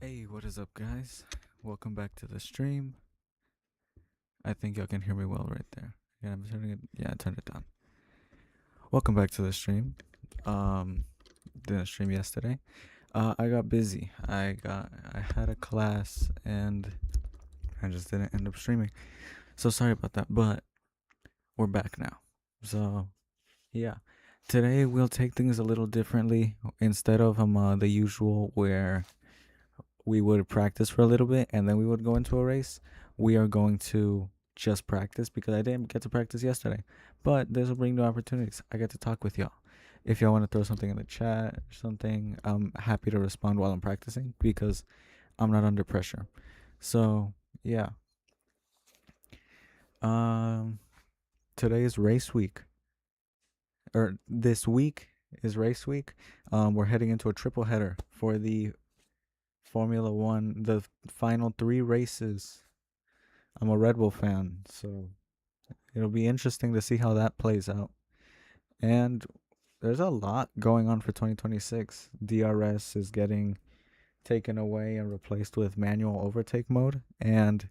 Hey, what is up, guys? Welcome back to the stream. I think y'all can hear me well right there. Yeah, I'm turning it. Yeah, I turned it down. Welcome back to the stream. Um, didn't stream yesterday. I got busy. I had a class and I just didn't end up streaming. So sorry about that. But we're back now. So yeah, today we'll take things a little differently. Instead of the usual where we would practice for a little bit and then we would go into a race. We are going to just practice because I didn't get to practice yesterday. But this will bring new opportunities. I get to talk with y'all. If y'all want to throw something in the chat or something, I'm happy to respond while I'm practicing because I'm not under pressure. So, yeah. Um Today is race week. Or this week is race week. We're heading into a triple header for the Formula One, the final three races. I'm a Red Bull fan, so it'll be interesting to see how that plays out. And there's a lot going on for 2026. DRS is getting taken away and replaced with manual overtake mode, and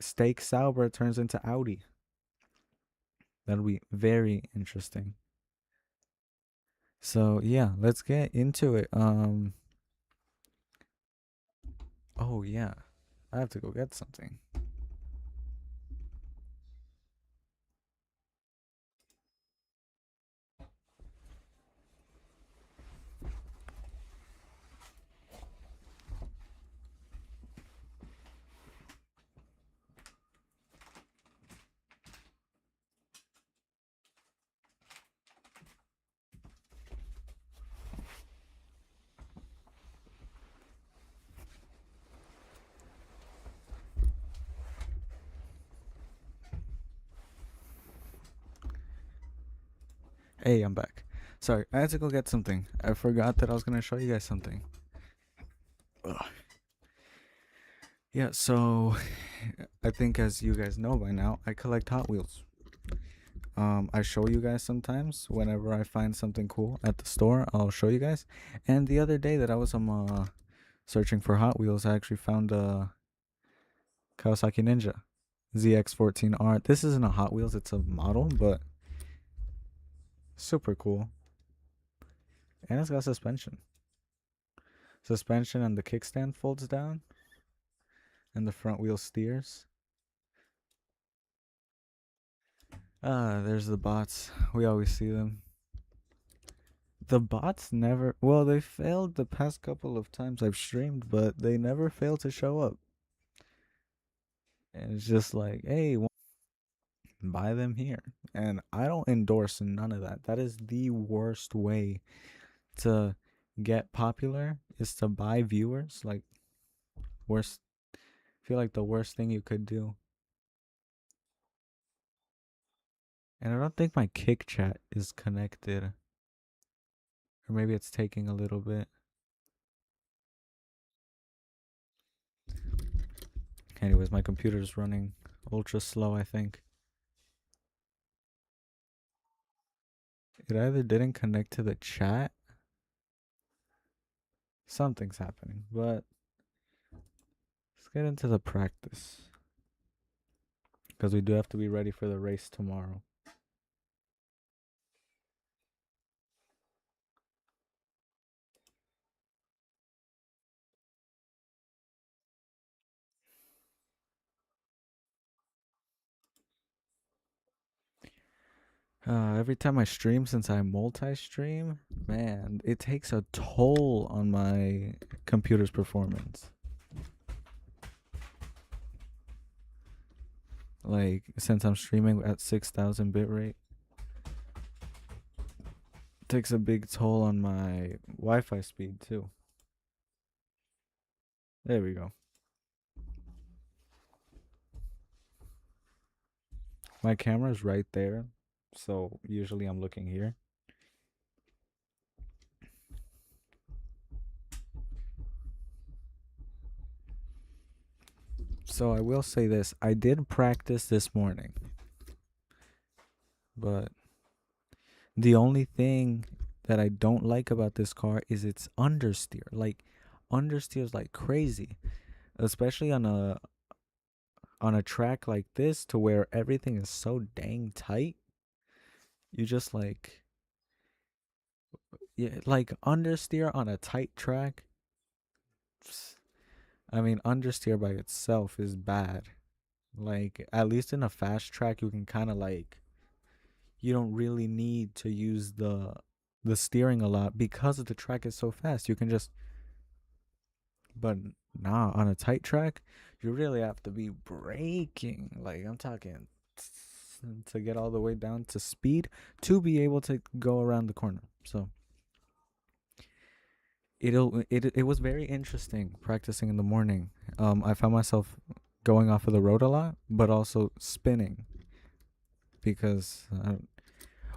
Steak Sauber turns into Audi. That'll be very interesting. So yeah, let's get into it. Oh yeah, I have to go get something. Hey, I'm back. Sorry, I had to go get something. I forgot that I was gonna show you guys something. Ugh. Yeah, so I think as you guys know by now, I collect Hot Wheels. I show you guys sometimes whenever I find something cool at the store. I'll show you guys. And the other day that I was searching for Hot Wheels, I actually found a Kawasaki Ninja ZX14R. This isn't a Hot Wheels; it's a model, but super cool. And it's got suspension. Suspension and the kickstand folds down, and the front wheel steers. There's the bots. We always see them. The bots never, well, they failed the past couple of times I've streamed, but they never fail to show up. And it's just like, hey, buy them here. And I don't endorse none of that. That is the worst way to get popular, is to buy viewers. Like, worst, I feel like the worst thing you could do. And I don't think my kick chat is connected. Or maybe it's taking a little bit. Anyways, my computer's running ultra slow, I think. It either didn't connect to the chat. Something's happening, but let's get into the practice. Because we do have to be ready for the race tomorrow. Every time I stream, since I multi-stream, man, it takes a toll on my computer's performance. Like, since I'm streaming at 6,000 bitrate, it takes a big toll on my Wi-Fi speed too. There we go. My camera's right there, so usually I'm looking here. So I will say this. I did practice this morning. But the only thing that I don't like about this car is its understeer. Like, understeers like crazy, especially on a track like this to where everything is so dang tight. You just like, yeah, like understeer on a tight track. I mean, understeer by itself is bad. Like, at least in a fast track, you can kind of like, you don't really need to use the steering a lot because the track is so fast. You can just, but nah, on a tight track, you really have to be braking. Like, I'm talking to get all the way down to speed to be able to go around the corner. So it was very interesting practicing in the morning. I found myself going off of the road a lot, but also spinning because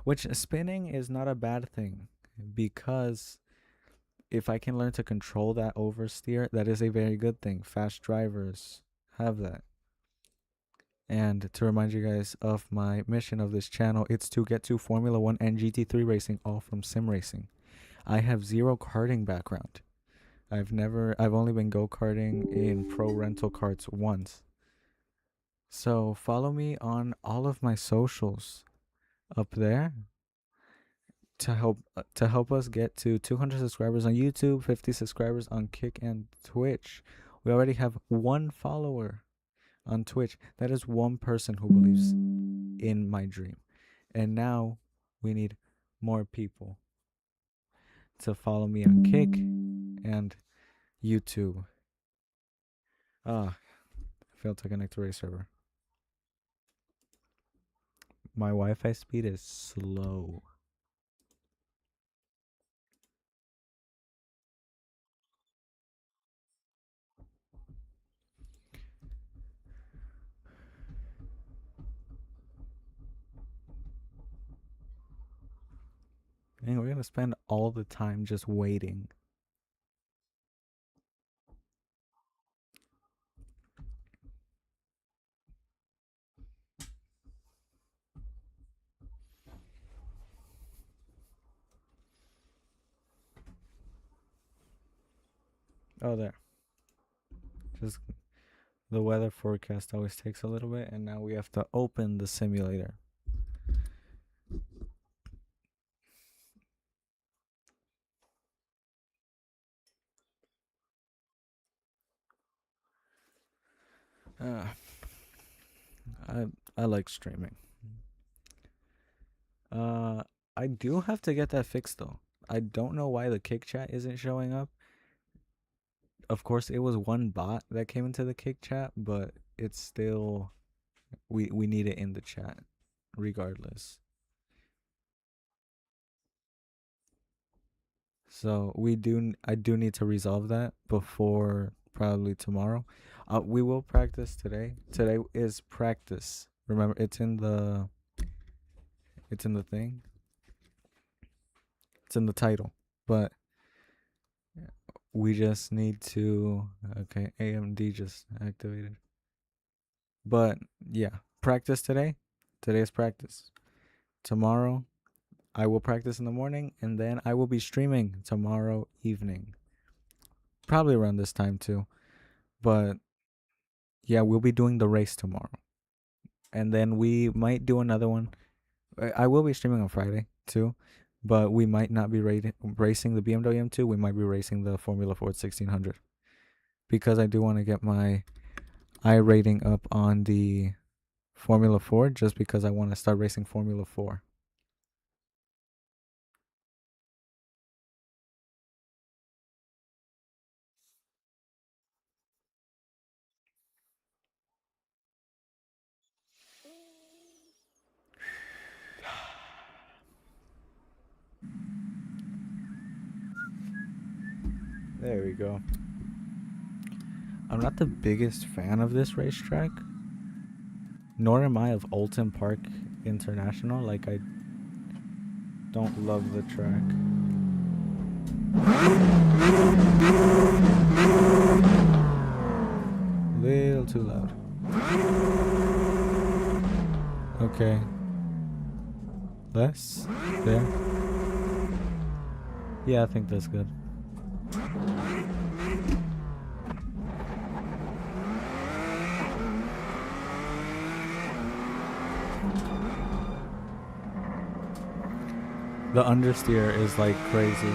which spinning is not a bad thing because if I can learn to control that oversteer, that is a very good thing. Fast drivers have that. And to remind you guys of my mission of this channel, it's to get to Formula 1 and GT3 racing all from sim racing. I have zero karting background. I've only been go-karting in pro rental karts once. So follow me on all of my socials up there to help us get to 200 subscribers on YouTube, 50 subscribers on Kick and Twitch. We already have 1 follower on Twitch. That is 1 person who believes in my dream. And now we need more people to follow me on Kick and YouTube. Failed to connect to race server. My Wi-Fi speed is slow. Dang, we're gonna spend all the time just waiting. Oh, there. Just the weather forecast always takes a little bit, and now we have to open the simulator. I like streaming. I do have to get that fixed though. I don't know why the Kick chat isn't showing up. Of course, it was 1 bot that came into the Kick chat, but it's still we need it in the chat regardless. So I do need to resolve that before probably tomorrow. We will practice today. Today is practice. Remember, it's in the thing. It's in the title. But we just need to, okay, AMD just activated. But yeah, practice today. Today is practice. Tomorrow I will practice in the morning, and then I will be streaming tomorrow evening. Probably around this time too. But yeah, we'll be doing the race tomorrow. And then we might do another one. I will be streaming on Friday too, but we might not be racing the BMW M2. We might be racing the Formula Ford 1600 because I do want to get my iRating up on the Formula Ford just because I want to start racing Formula 4. There we go. I'm not the biggest fan of this racetrack, nor am I of Alton Park International. Like, I don't love the track. Little too loud. Okay. Less? There? Yeah, I think that's good. The understeer is like crazy.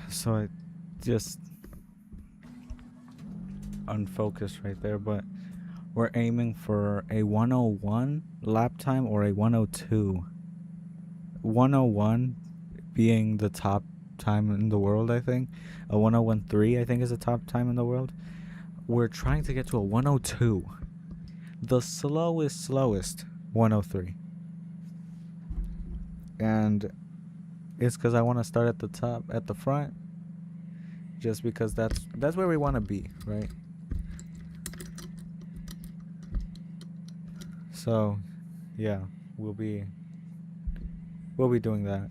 So I just unfocused right there, but we're aiming for a 101 lap time or a 102. 101 being the top time in the world, I think. A 101.3, I think, is the top time in the world. We're trying to get to a 102. The slowest 103. And it's because I want to start at the top, at the front, just because that's where we want to be, right? So, yeah, we'll be doing that.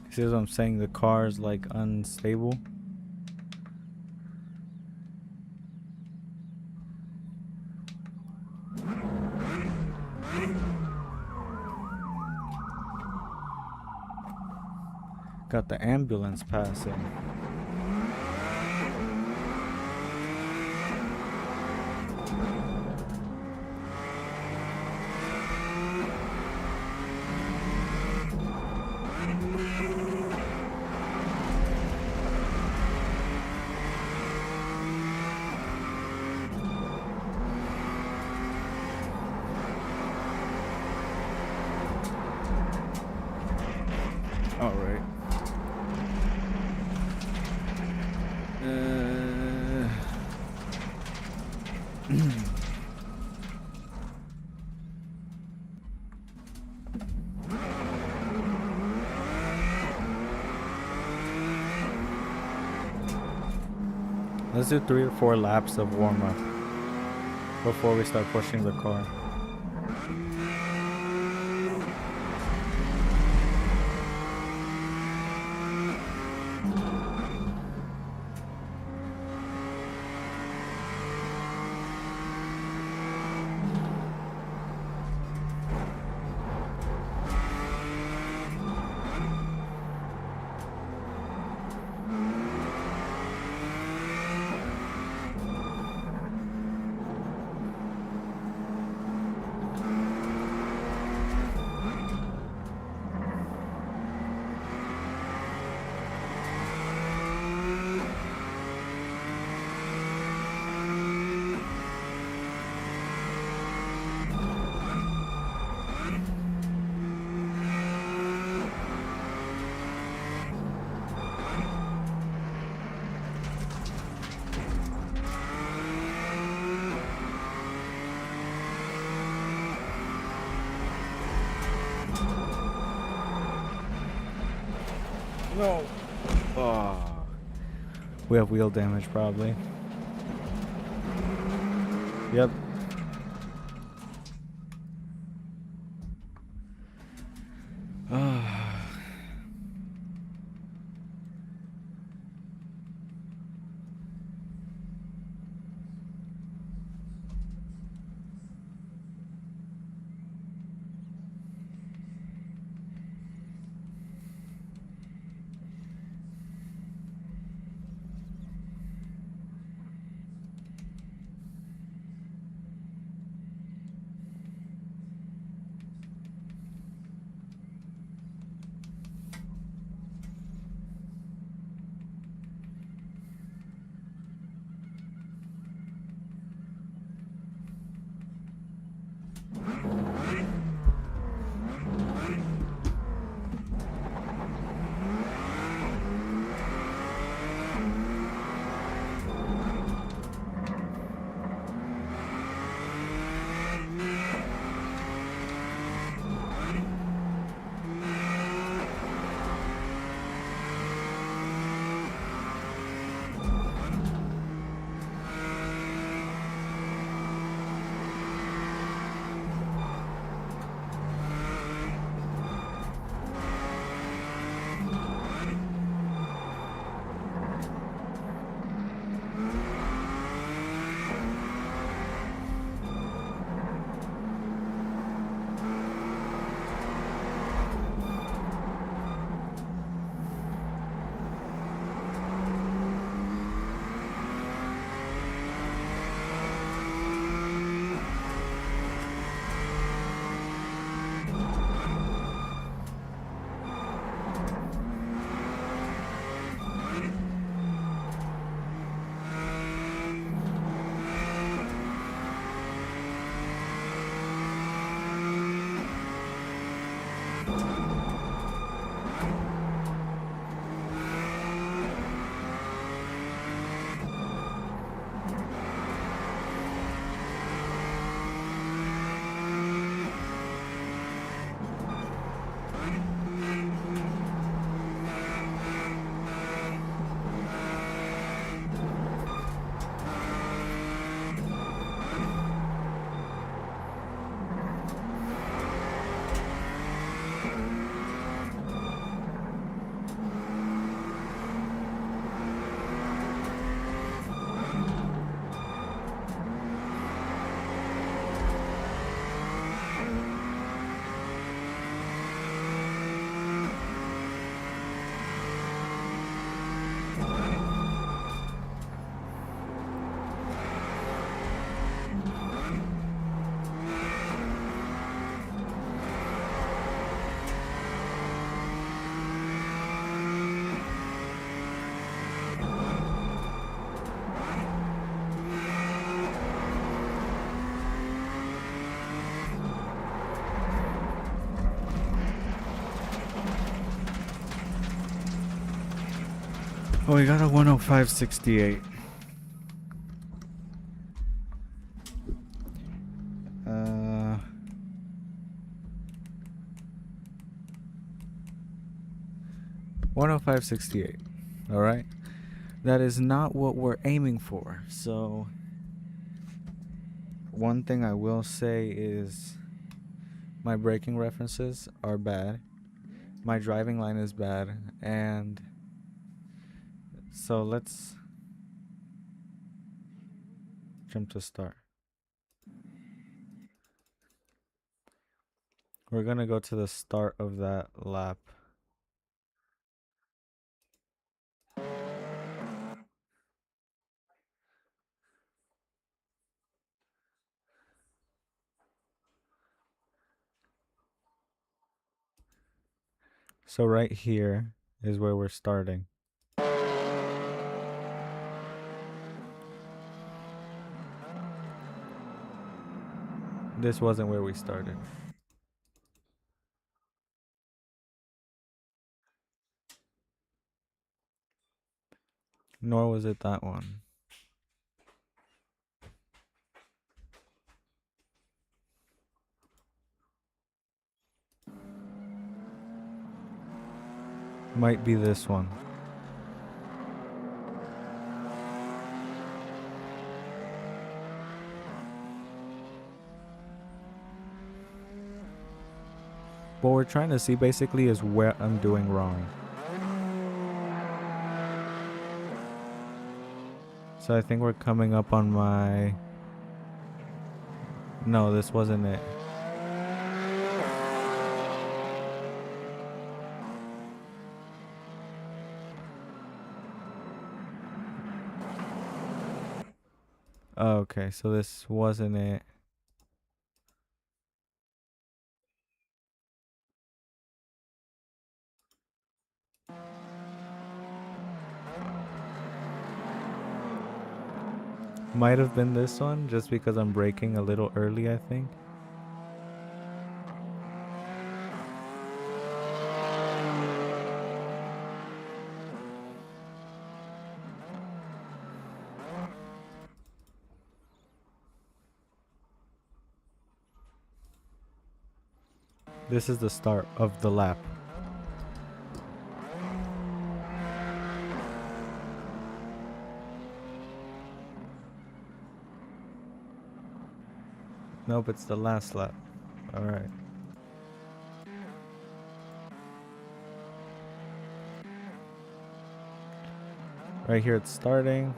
See what I'm saying? The car is like unstable. Got the ambulance passing. All right. Let's do 3 or 4 laps of warm up before we start pushing the car. No. Oh. We have wheel damage probably. Yep. Oh, we got a 105.68. 105.68. All right. That is not what we're aiming for. So, one thing I will say is my braking references are bad. My driving line is bad. And so let's jump to start. We're going to go to the start of that lap. So right here is where we're starting. This wasn't where we started. Nor was it that one. Might be this one. What we're trying to see basically is where I'm doing wrong. So I think we're coming up on my... No, this wasn't it. Oh, okay, so this wasn't it. Might have been this one, just because I'm braking a little early, I think. This is the start of the lap. Nope, it's the last lap. Alright. Right here it's starting.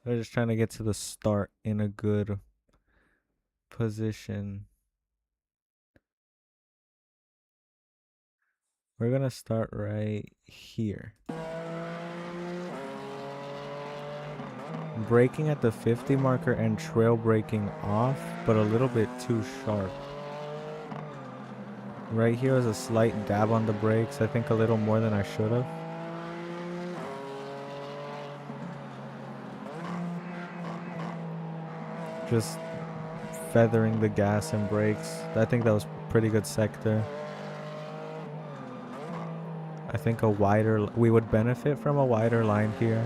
They're just trying to get to the start in a good position. We're gonna start right here. Braking at the 50 marker and trail braking off, but a little bit too sharp. Right here is a slight dab on the brakes. I think a little more than I should have. just feathering the gas and brakes. I think that was pretty good sector. I think we would benefit from a wider line here.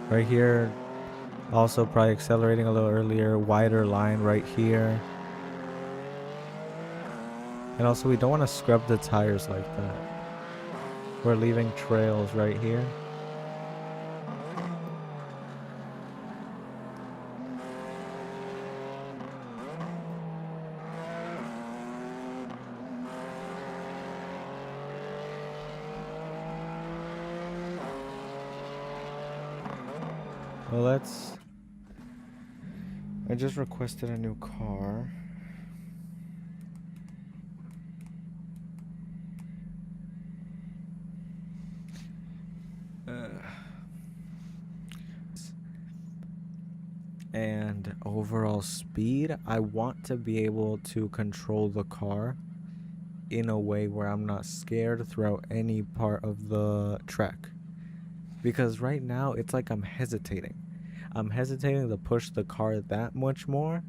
Right here, also probably accelerating a little earlier, wider line right here. And also we don't want to scrub the tires like that. We're leaving trails right here. Well, I just requested a new car. And overall speed, I want to be able to control the car in a way where I'm not scared throughout any part of the track. Because right now, it's like I'm hesitating. I'm hesitating to push the car that much more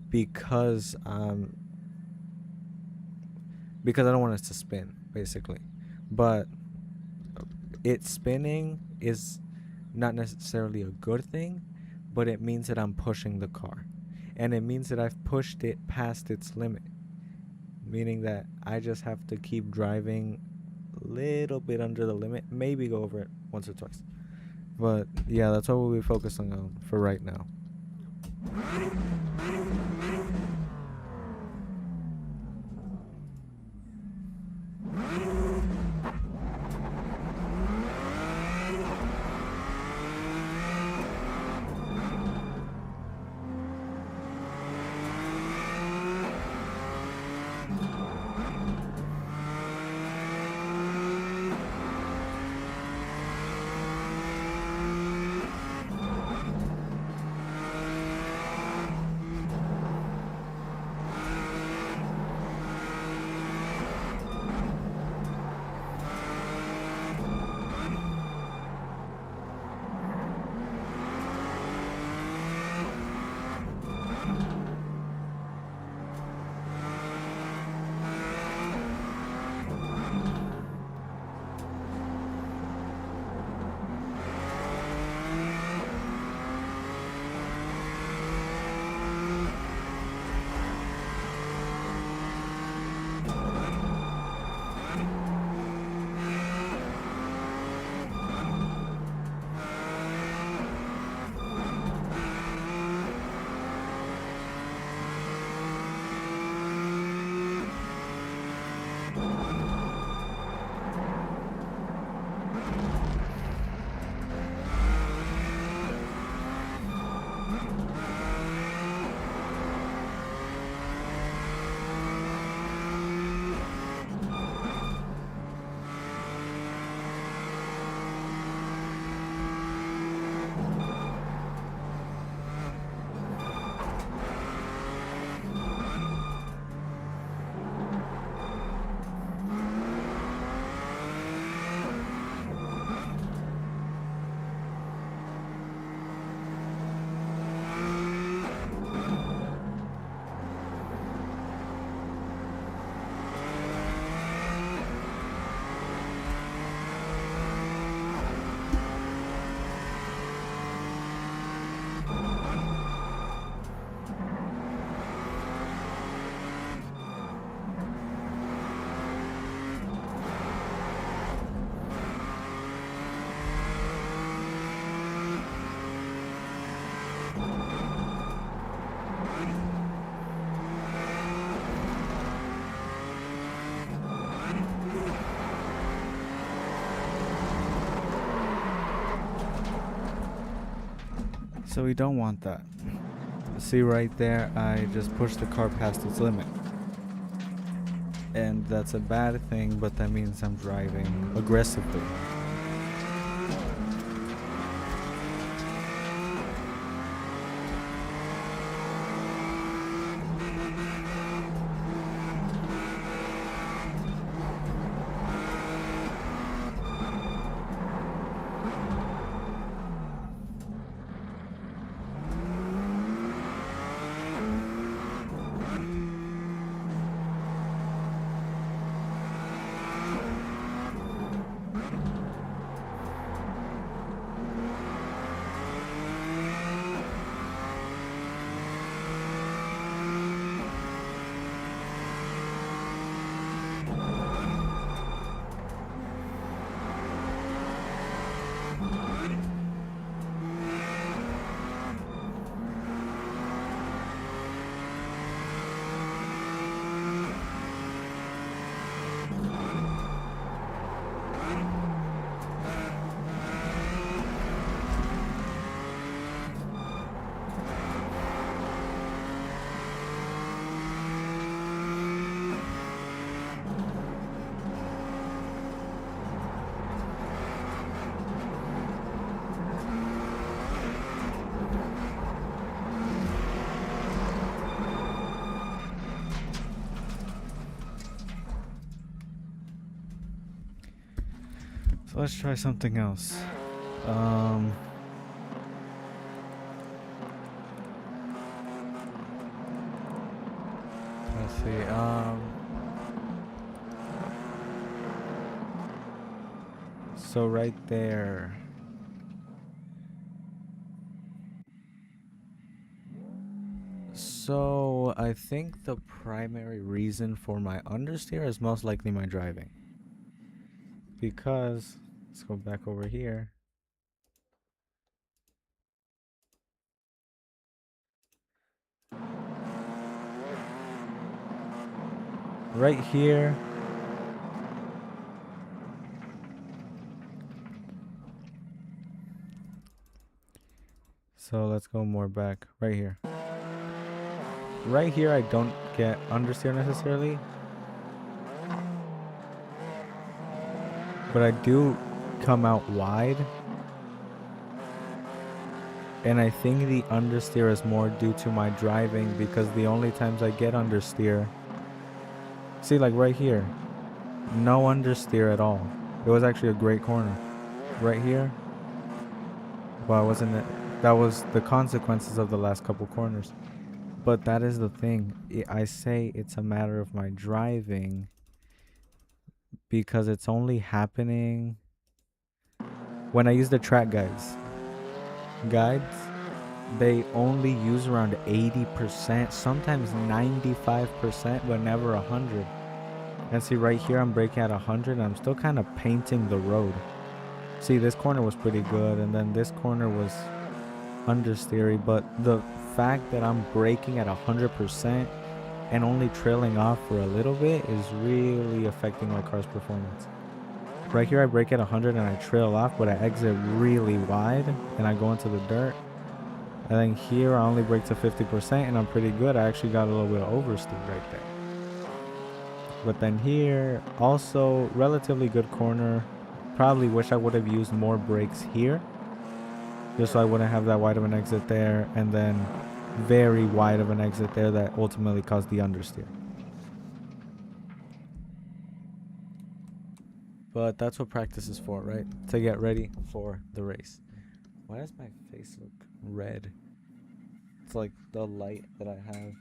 because I don't want it to spin, basically. But it spinning is not necessarily a good thing, but it means that I'm pushing the car. And it means that I've pushed it past its limit. Meaning that I just have to keep driving a little bit under the limit, maybe go over it once or twice. But yeah, that's what we'll be focusing on for right now. So we don't want that. See right there, I just pushed the car past its limit. And that's a bad thing, but that means I'm driving aggressively. let's try something else. Let's see. So right there. So I think the primary reason for my understeer is most likely my driving. Because, let's go back over here. Right here. So let's go more back. Right here. Right here I don't get understeer necessarily. But I do come out wide. And I think the understeer is more due to my driving, because the only times I get understeer, see, like right here, no understeer at all. It was actually a great corner. Right here, well, wasn't it? That was the consequences of the last couple corners. But that is the thing. I say it's a matter of my driving, because it's only happening when I use the track guides. They only use around 80%, sometimes 95%, but never 100. And see, right here I'm braking at 100 and I'm still kind of painting the road. See, this corner was pretty good, and then this corner was understeery, but the fact that I'm braking at 100% and only trailing off for a little bit is really affecting my car's performance. Right here I brake at 100 and I trail off, but I exit really wide and I go into the dirt. And then here I only brake to 50% and I'm pretty good. I actually got a little bit of oversteer right there. But then here, also relatively good corner. Probably wish I would have used more brakes here, just so I wouldn't have that wide of an exit there, and then very wide of an exit there that ultimately caused the understeer. But that's what practice is for, right? To get ready for the race. Why does my face look red? It's like the light that I have.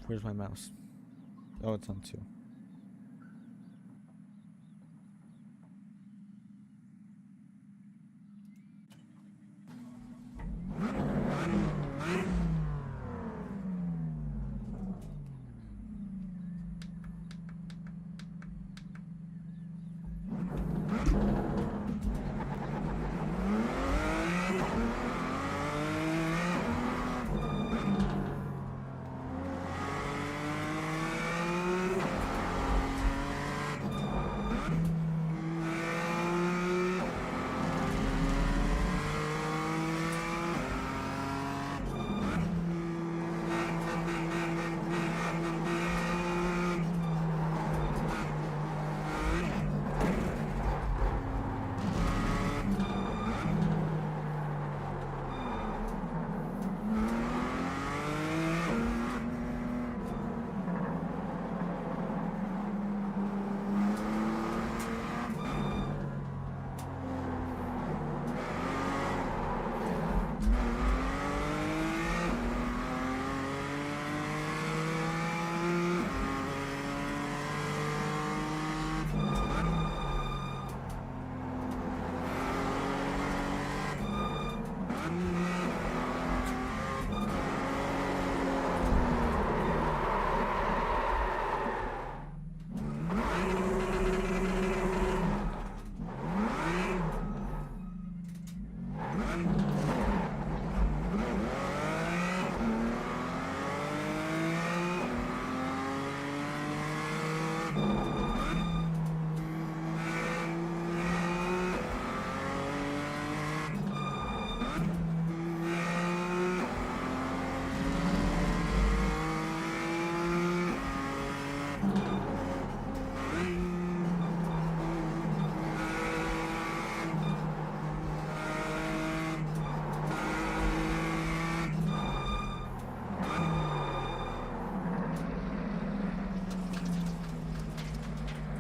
Where's my mouse? Oh, it's on 2.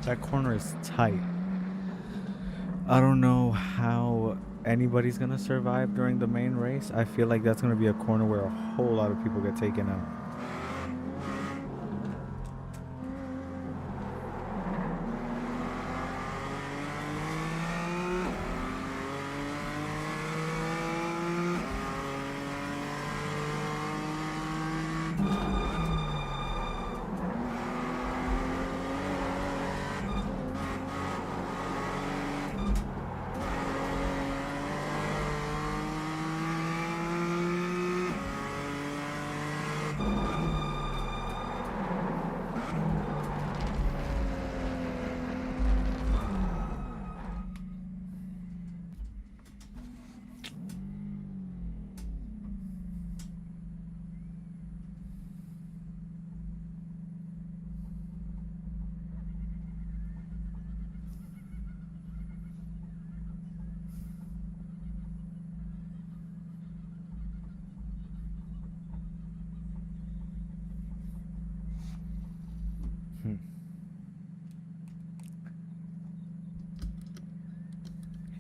That corner is tight. I don't know how anybody's gonna survive during the main race. I feel like that's gonna be a corner where a whole lot of people get taken out.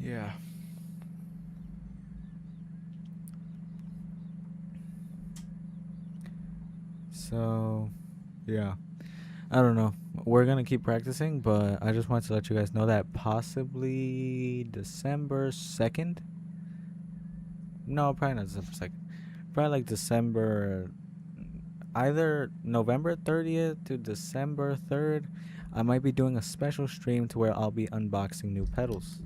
Yeah. So, yeah. I don't know. We're gonna keep practicing, but I just wanted to let you guys know that possibly December 2nd. No, probably not December 2nd. Probably like December, either November 30th to December 3rd. I might be doing a special stream to where I'll be unboxing new pedals.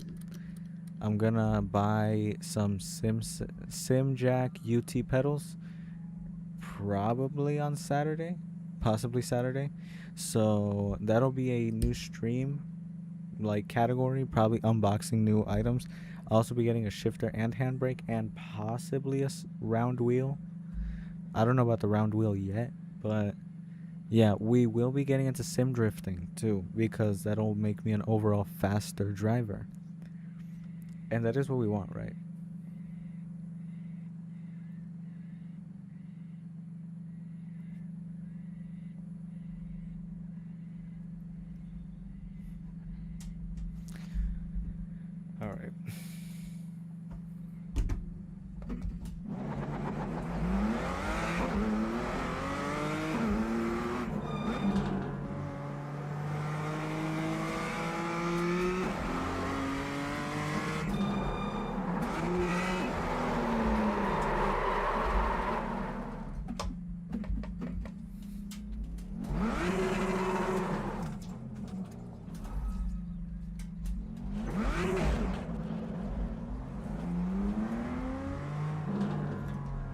I'm gonna buy some Simjack UT pedals probably on Saturday, possibly Saturday. So that'll be a new stream like category, probably unboxing new items. I'll also be getting a shifter and handbrake and possibly a round wheel. I don't know about the round wheel yet, but yeah, we will be getting into sim drifting too because that'll make me an overall faster driver. And that is what we want, right? All right.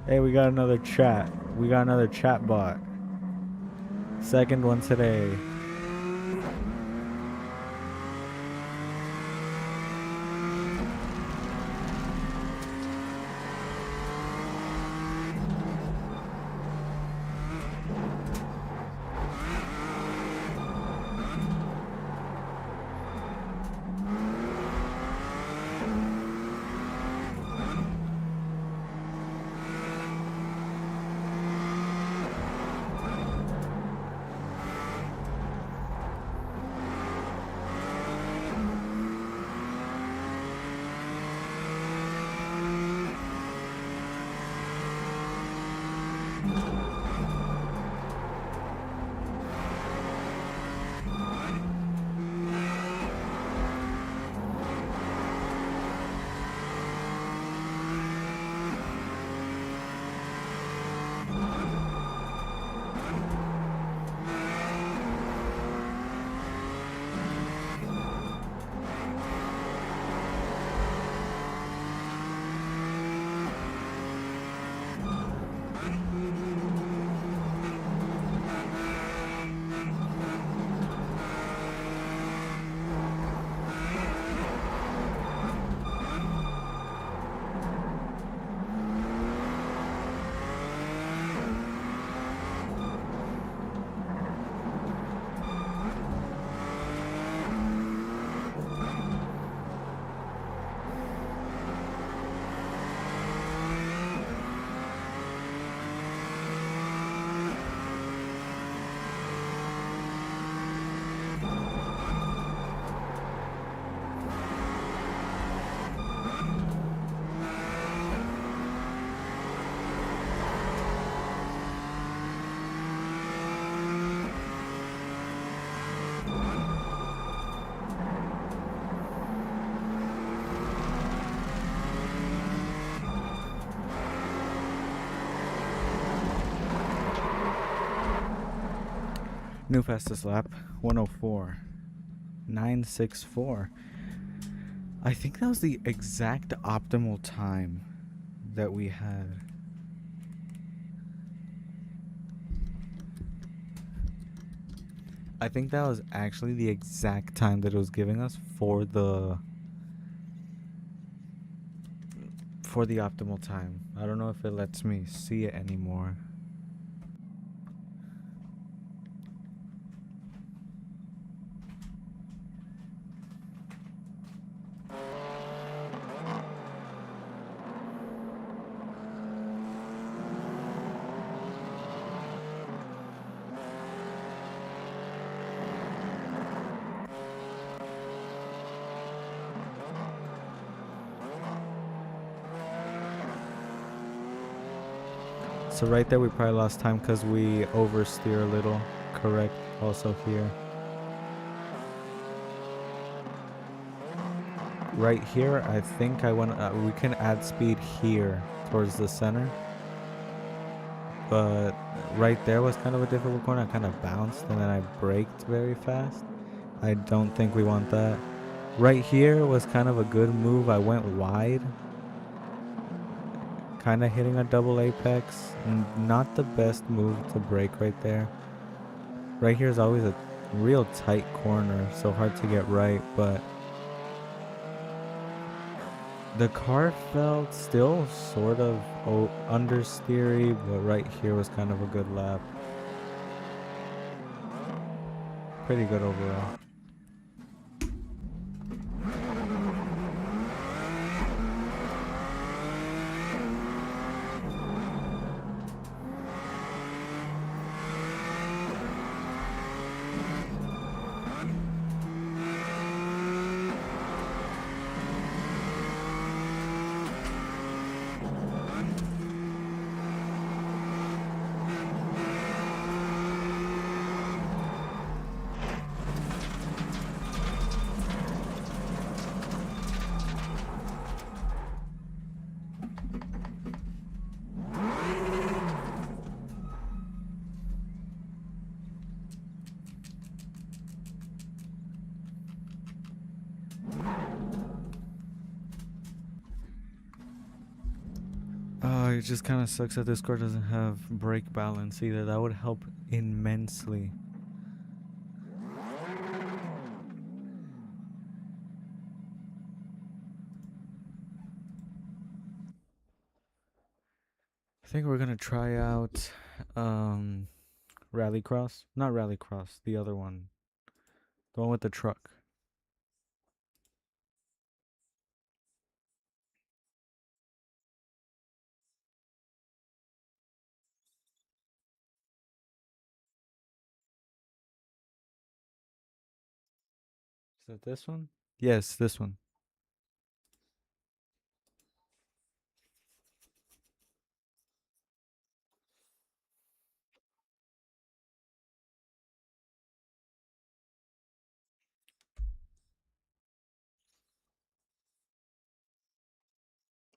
Hey, we got another chat. We got another chat bot. Second one today. New fastest lap 104.964. I think that was the exact optimal time that we had. I think that was actually the exact time that it was giving us for the optimal time. I don't know if it lets me see it anymore. So right there we probably lost time because we oversteer a little. Correct. Also here. Right here, I think we can add speed here towards the center. But right there was kind of a difficult corner. I kind of bounced and then I braked very fast. I don't think we want that. Right here was kind of a good move. I went wide. Kind of hitting a double apex. Not the best move to brake right there. Right here is always a real tight corner, so hard to get right, but the car felt still sort of understeery, but right here was kind of a good lap. Pretty good overall. It just kind of sucks that this car doesn't have brake balance either. That would help immensely. I think we're gonna try out Rallycross. Not Rallycross, the other one. The one with the truck. Is that this one? Yes, this one.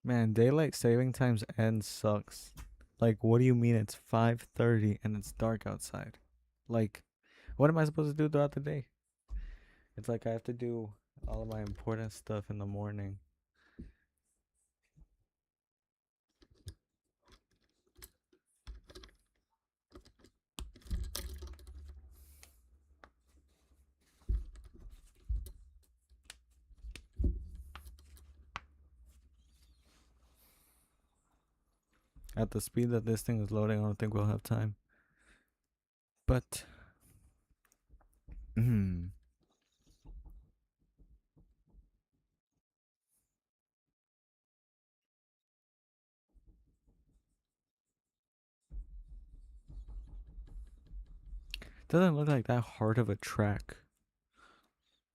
Man, daylight saving times end sucks. Like, what do you mean it's 5:30 and it's dark outside? Like, what am I supposed to do throughout the day? It's like I have to do all of my important stuff in the morning. At the speed that this thing is loading, I don't think we'll have time. But, doesn't look like that hard of a track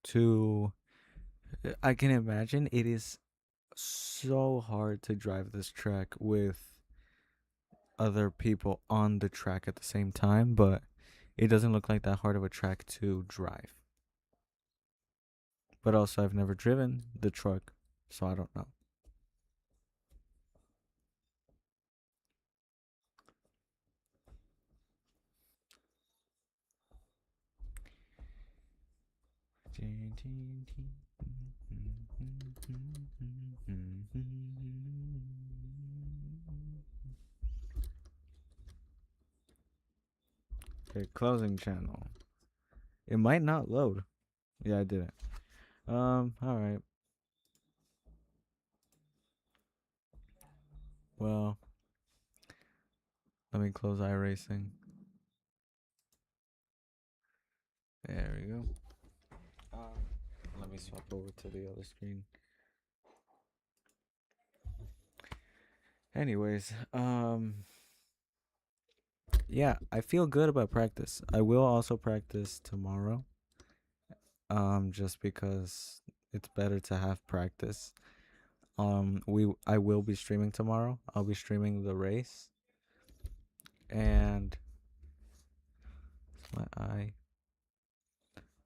to. I can imagine it is so hard to drive this track with other people on the track at the same time, but it doesn't look like that hard of a track to drive. But also, I've never driven the truck, so I don't know. Okay, closing channel. It might not load. Yeah, I did it. All right. Well, let me close iRacing. There we go. Let me swap over to the other screen. Anyways, yeah, I feel good about practice. I will also practice tomorrow. Just because it's better to have practice. I will be streaming tomorrow. I'll be streaming the race. And my eye.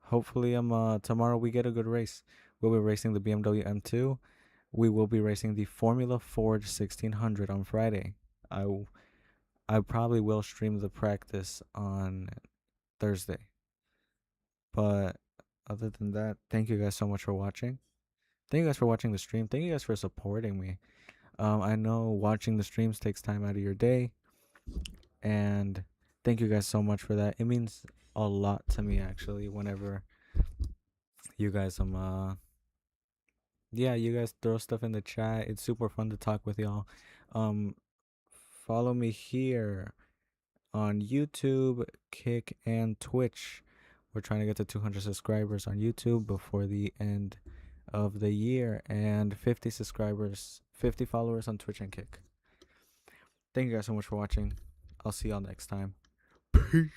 Hopefully tomorrow we get a good race. We'll be racing the BMW M2. We will be racing the Formula Ford 1600 on Friday. I probably will stream the practice on Thursday. But other than that, thank you guys so much for watching. Thank you guys for watching the stream. Thank you guys for supporting me. I know watching the streams takes time out of your day, and thank you guys so much for that. It means a lot to me actually whenever you guys you guys throw stuff in the chat. It's super fun to talk with y'all. Follow me here on YouTube, Kick, and Twitch. We're trying to get to 200 subscribers on YouTube before the end of the year, and 50 followers on Twitch and Kick. Thank you guys so much for watching. I'll see y'all next time. Peace.